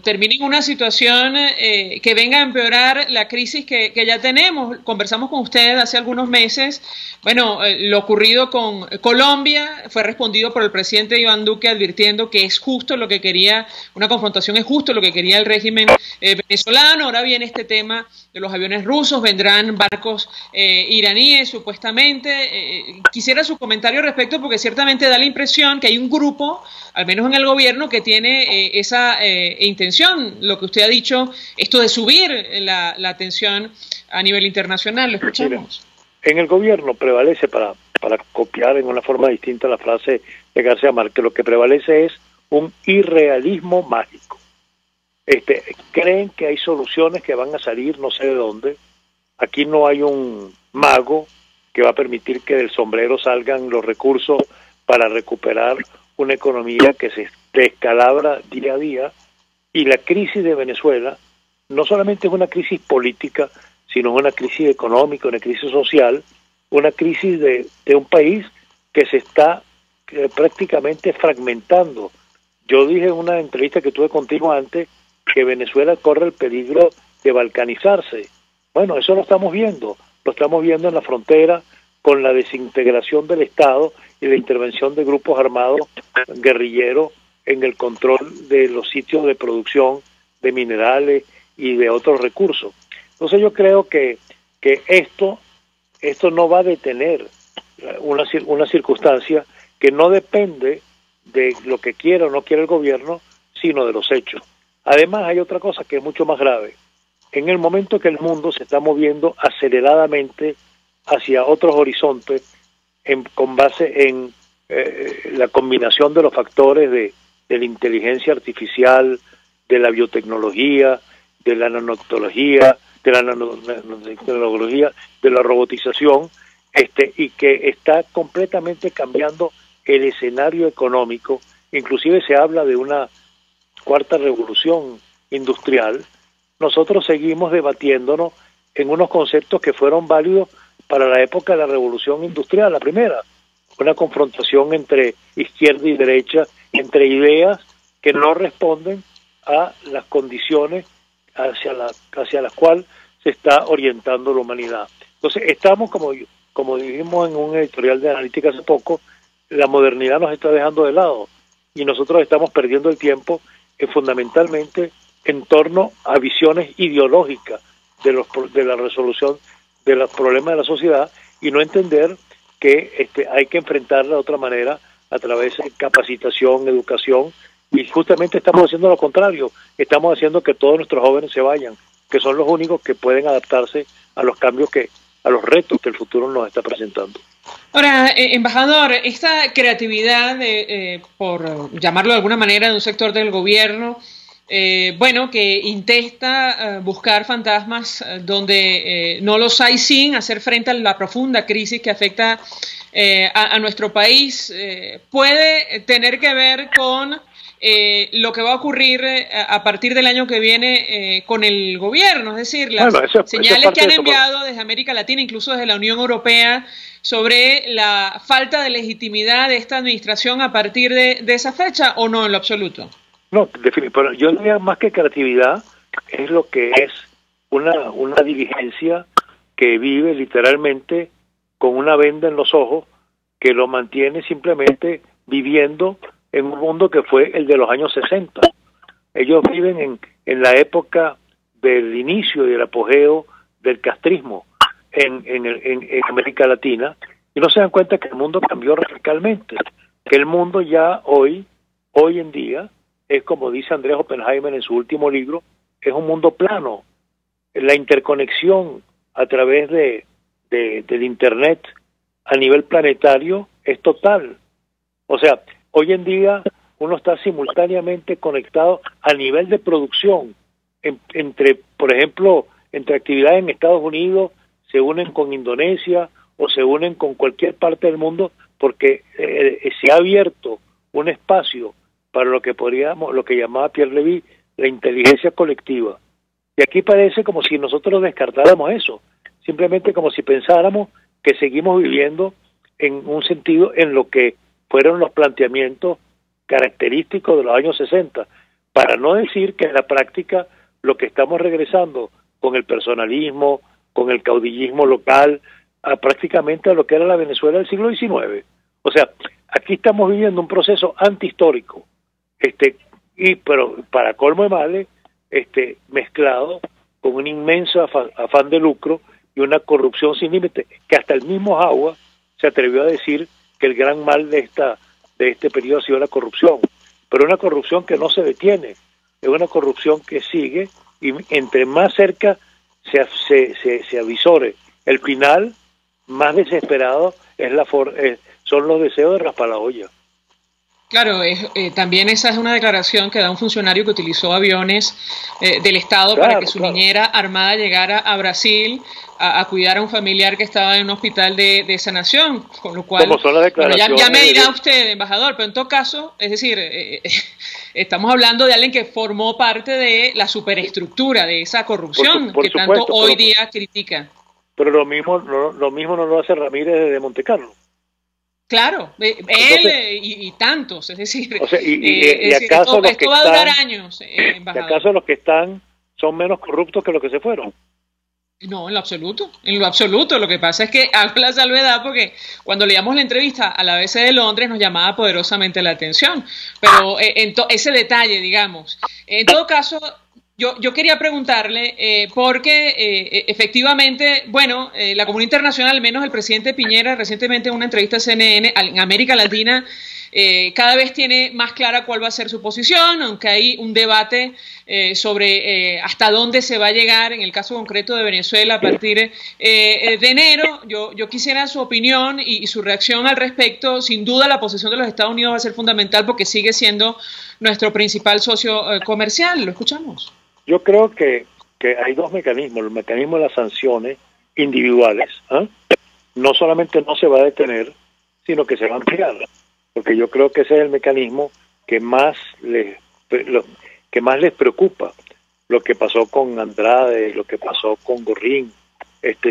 termine en una situación que venga a empeorar la crisis que ya tenemos? Conversamos con usted hace algunos meses, lo ocurrido con Colombia fue respondido por el presidente Iván Duque advirtiendo que es justo lo que quería, una confrontación es justo lo que quería el régimen venezolano. Ahora viene este tema de los aviones rusos, vendrán barcos iraníes supuestamente. Quisiera su comentario al respecto, porque ciertamente da la impresión que hay un grupo, al menos en el gobierno, que tiene esa intención, lo que usted ha dicho, esto de subir la tensión a nivel internacional. Lo escuchamos. En el gobierno prevalece, para copiar en una forma distinta la frase de García Márquez, lo que prevalece es un irrealismo mágico. Creen que hay soluciones que van a salir no sé de dónde. Aquí no hay un mago que va a permitir que del sombrero salgan los recursos para recuperar una economía que se descalabra día a día, y la crisis de Venezuela no solamente es una crisis política, sino una crisis económica, una crisis social, una crisis de un país que se está prácticamente fragmentando. Yo dije en una entrevista que tuve contigo antes que Venezuela corre el peligro de balcanizarse. Bueno, eso lo estamos viendo en la frontera, con la desintegración del Estado y la intervención de grupos armados guerrilleros en el control de los sitios de producción de minerales y de otros recursos. Entonces yo creo que esto no va a detener una circunstancia que no depende de lo que quiera o no quiera el gobierno, sino de los hechos. Además hay otra cosa que es mucho más grave. En el momento que el mundo se está moviendo aceleradamente hacia otros horizontes, con base en la combinación de los factores de la inteligencia artificial, de la biotecnología, de la nanotecnología, de la robotización, y que está completamente cambiando el escenario económico. Inclusive se habla de una cuarta revolución industrial. Nosotros seguimos debatiéndonos en unos conceptos que fueron válidos para la época de la revolución industrial, la primera, una confrontación entre izquierda y derecha, entre ideas que no responden a las condiciones hacia las cuales se está orientando la humanidad. Entonces estamos, como dijimos en un editorial de analítica hace poco, la modernidad nos está dejando de lado y nosotros estamos perdiendo el tiempo fundamentalmente en torno a visiones ideológicas de la resolución de los problemas de la sociedad, y no entender que hay que enfrentarla de otra manera a través de capacitación, educación, y justamente estamos haciendo lo contrario, estamos haciendo que todos nuestros jóvenes se vayan, que son los únicos que pueden adaptarse a los cambios a los retos que el futuro nos está presentando. Ahora, embajador, esta creatividad, por llamarlo de alguna manera, de un sector del gobierno, que intenta buscar fantasmas donde no los hay, sin hacer frente a la profunda crisis que afecta a nuestro país, puede tener que ver con lo que va a ocurrir a partir del año que viene con el gobierno, es decir, las señales que han enviado desde América Latina, incluso desde la Unión Europea, sobre la falta de legitimidad de esta administración a partir de esa fecha, ¿o no en lo absoluto? No, pero yo diría más que creatividad, es lo que es una dirigencia que vive literalmente con una venda en los ojos, que lo mantiene simplemente viviendo en un mundo que fue el de los años 60. Ellos viven en la época del inicio y del apogeo del castrismo en América Latina, y no se dan cuenta que el mundo cambió radicalmente, que el mundo ya hoy en día es, como dice Andrés Oppenheimer en su último libro, es un mundo plano. La interconexión a través del Internet a nivel planetario es total. O sea, hoy en día uno está simultáneamente conectado a nivel de producción, entre, por ejemplo, entre actividades en Estados Unidos, se unen con Indonesia o se unen con cualquier parte del mundo, porque se ha abierto un espacio para lo que llamaba Pierre Levy, la inteligencia colectiva. Y aquí parece como si nosotros descartáramos eso, simplemente como si pensáramos que seguimos viviendo en un sentido en lo que fueron los planteamientos característicos de los años 60, para no decir que en la práctica lo que estamos regresando con el personalismo, con el caudillismo local, prácticamente a lo que era la Venezuela del siglo XIX. O sea, aquí estamos viviendo un proceso antihistórico, pero para colmo de males, mezclado con un inmenso afán de lucro y una corrupción sin límite, que hasta el mismo Agua se atrevió a decir que el gran mal de este periodo ha sido la corrupción, pero una corrupción que no se detiene, es una corrupción que sigue, y entre más cerca se avisore el final, más desesperado son los deseos de raspar la olla. Claro, también esa es una declaración que da un funcionario que utilizó aviones del Estado para que su niñera armada llegara a Brasil a cuidar a un familiar que estaba en un hospital de sanación, con lo cual, bueno, ya me dirá usted, embajador, pero en todo caso, es decir, estamos hablando de alguien que formó parte de la superestructura de esa corrupción por tanto hoy día critica. Pero lo mismo no lo hace Ramírez de Montecarlo. Claro, él y tantos, es decir, o sea, y acaso esto va a durar años, embajador. ¿Y acaso los que están son menos corruptos que los que se fueron? No, en lo absoluto. Lo que pasa es que hago la salvedad porque cuando leíamos la entrevista a la BBC de Londres nos llamaba poderosamente la atención, pero ese detalle, digamos. En todo caso, yo quería preguntarle, porque efectivamente, bueno, la comunidad internacional, al menos el presidente Piñera, recientemente en una entrevista a CNN, en América Latina, cada vez tiene más clara cuál va a ser su posición, aunque hay un debate sobre hasta dónde se va a llegar, en el caso concreto de Venezuela, a partir de enero. Yo quisiera su opinión y su reacción al respecto. Sin duda la posición de los Estados Unidos va a ser fundamental porque sigue siendo nuestro principal socio comercial. Lo escuchamos. Yo creo que hay dos mecanismos. El mecanismo de las sanciones individuales, no solamente no se va a detener, sino que se va a ampliar, porque yo creo que ese es el mecanismo que más les preocupa. Lo que pasó con Andrade, lo que pasó con Gorrín,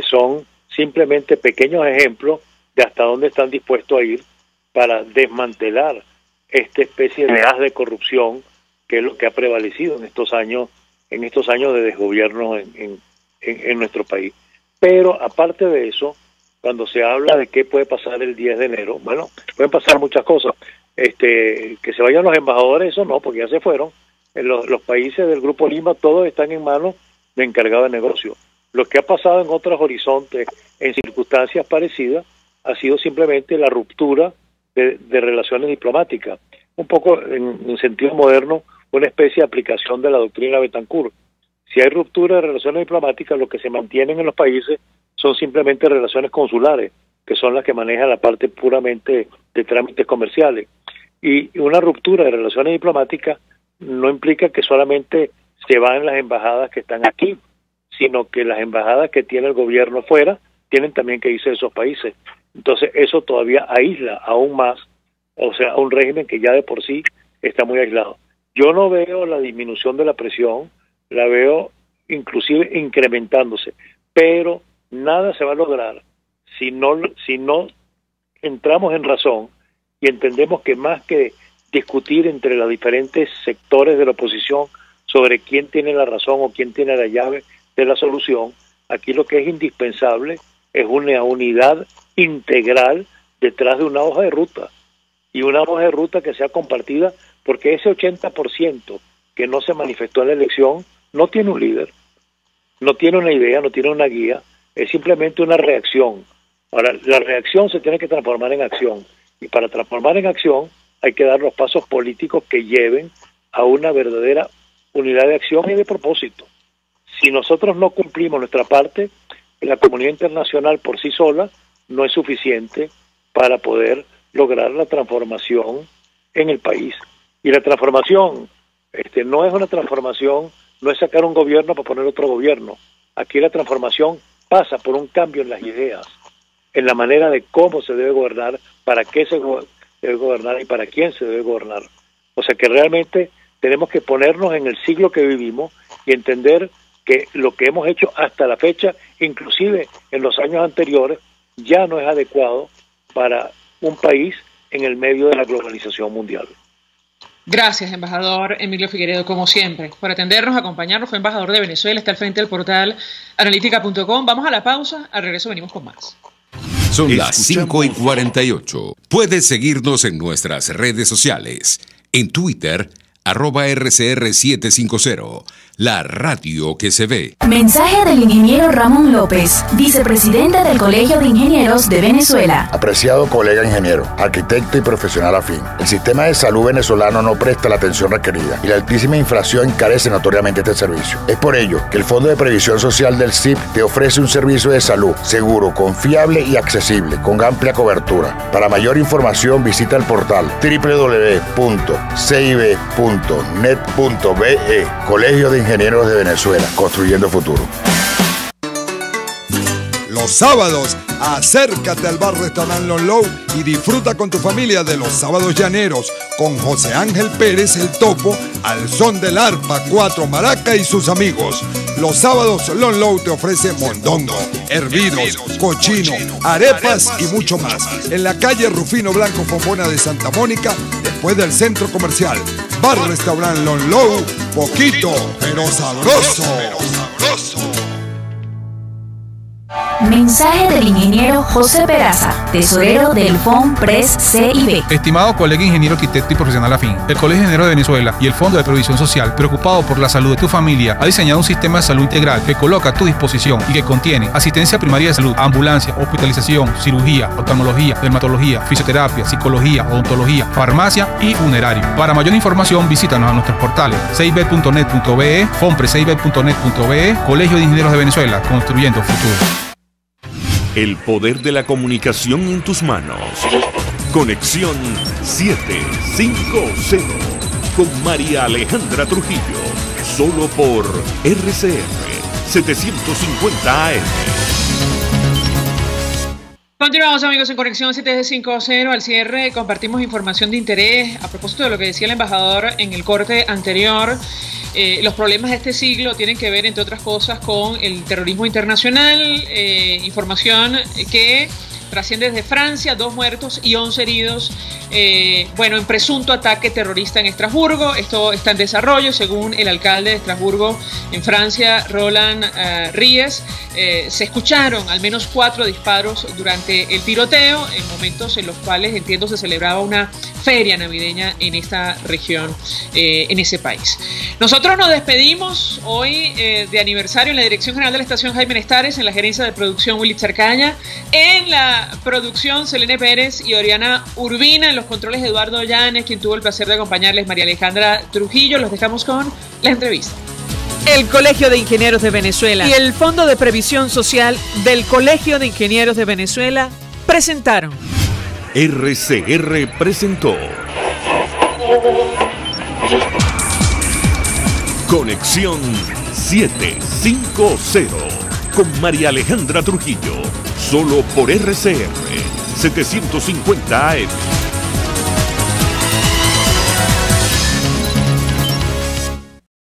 son simplemente pequeños ejemplos de hasta dónde están dispuestos a ir para desmantelar esta especie de haz de corrupción que es lo que ha prevalecido en estos años de desgobierno en nuestro país. Pero aparte de eso, cuando se habla de qué puede pasar el 10 de enero, bueno, pueden pasar muchas cosas. Que se vayan los embajadores, eso no, porque ya se fueron. En los países del Grupo Lima todos están en manos de encargados de negocio. Lo que ha pasado en otros horizontes, en circunstancias parecidas, ha sido simplemente la ruptura de relaciones diplomáticas. Un poco, en sentido moderno, una especie de aplicación de la doctrina Betancourt. Si hay ruptura de relaciones diplomáticas, lo que se mantienen en los países son simplemente relaciones consulares, que son las que manejan la parte puramente de trámites comerciales. Y una ruptura de relaciones diplomáticas no implica que solamente se van las embajadas que están aquí, sino que las embajadas que tiene el gobierno fuera tienen también que irse de esos países. Entonces eso todavía aísla aún más, o sea, a un régimen que ya de por sí está muy aislado. Yo no veo la disminución de la presión, la veo inclusive incrementándose, pero nada se va a lograr si no entramos en razón y entendemos que más que discutir entre los diferentes sectores de la oposición sobre quién tiene la razón o quién tiene la llave de la solución, aquí lo que es indispensable es una unidad integral detrás de una hoja de ruta, y una hoja de ruta que sea compartida, porque ese 80% que no se manifestó en la elección no tiene un líder, no tiene una idea, no tiene una guía, es simplemente una reacción. Ahora, la reacción se tiene que transformar en acción, y para transformar en acción hay que dar los pasos políticos que lleven a una verdadera unidad de acción y de propósito. Si nosotros no cumplimos nuestra parte, la comunidad internacional por sí sola no es suficiente para poder lograr la transformación en el país. Y la transformación no es una transformación, no es sacar un gobierno para poner otro gobierno. Aquí la transformación pasa por un cambio en las ideas, en la manera de cómo se debe gobernar, para qué se debe gobernar y para quién se debe gobernar. O sea que realmente tenemos que ponernos en el siglo que vivimos y entender que lo que hemos hecho hasta la fecha, inclusive en los años anteriores, ya no es adecuado para un país en el medio de la globalización mundial. Gracias, embajador Emilio Figueredo, como siempre, por atendernos, acompañarnos. Fue embajador de Venezuela, está al frente del portal analítica.com. Vamos a la pausa, al regreso venimos con más. Son las 5:48. Puedes seguirnos en nuestras redes sociales. En Twitter, @RCR750, la radio que se ve. Mensaje del ingeniero Ramón López, vicepresidente del Colegio de Ingenieros de Venezuela. Apreciado colega ingeniero, arquitecto y profesional afín, el sistema de salud venezolano no presta la atención requerida y la altísima inflación encarece notoriamente este servicio. Es por ello que el Fondo de Previsión Social del CIP te ofrece un servicio de salud seguro, confiable y accesible, con amplia cobertura. Para mayor información visita el portal www.cib.net.be, Colegio de Ingenieros de Venezuela, construyendo futuro. Los sábados, acércate al bar restaurante Lon Low y disfruta con tu familia de los sábados llaneros con José Ángel Pérez el Topo al son del arpa, cuatro maracas y sus amigos. Los sábados Lon Low te ofrece mondongo, hervidos, cochino, arepas y mucho más. En la calle Rufino Blanco Pomona de Santa Mónica, después del centro comercial. Bar restaurante Lon Low, poquito pero sabroso. Mensaje del ingeniero José Peraza, tesorero del FONPRES CIB. Estimado colega ingeniero, arquitecto y profesional afín, el Colegio de Ingenieros de Venezuela y el Fondo de Previsión Social, preocupado por la salud de tu familia, ha diseñado un sistema de salud integral que coloca a tu disposición y que contiene asistencia primaria de salud, ambulancia, hospitalización, cirugía, oftalmología, dermatología, fisioterapia, psicología, odontología, farmacia y funerario. Para mayor información, visítanos a nuestros portales cib.net.be, fonprescib.net.be, Colegio de Ingenieros de Venezuela, construyendo futuro. El poder de la comunicación en tus manos. Conexión 750 con María Alejandra Trujillo. Solo por RCR 750 AM. Continuamos, amigos, en Conexión 750. Al cierre compartimos información de interés a propósito de lo que decía el embajador en el corte anterior. Los problemas de este siglo tienen que ver, entre otras cosas, con el terrorismo internacional. Información que trasciende desde Francia, 2 muertos y 11 heridos, en presunto ataque terrorista en Estrasburgo. Esto está en desarrollo, según el alcalde de Estrasburgo en Francia, Roland Ries. Se escucharon al menos 4 disparos durante el tiroteo, en momentos en los cuales, entiendo, se celebraba una feria navideña en esta región, en ese país. Nosotros nos despedimos hoy de aniversario en la Dirección General de la Estación Jaime Nestares, en la gerencia de producción Willy Charcaña, en la producción Selene Pérez y Oriana Urbina, en los controles Eduardo Llanes, quien tuvo el placer de acompañarles, María Alejandra Trujillo. Los dejamos con la entrevista. El Colegio de Ingenieros de Venezuela y el Fondo de Previsión Social del Colegio de Ingenieros de Venezuela presentaron. RCR presentó Conexión 750 con María Alejandra Trujillo. Solo por RCR 750 AM.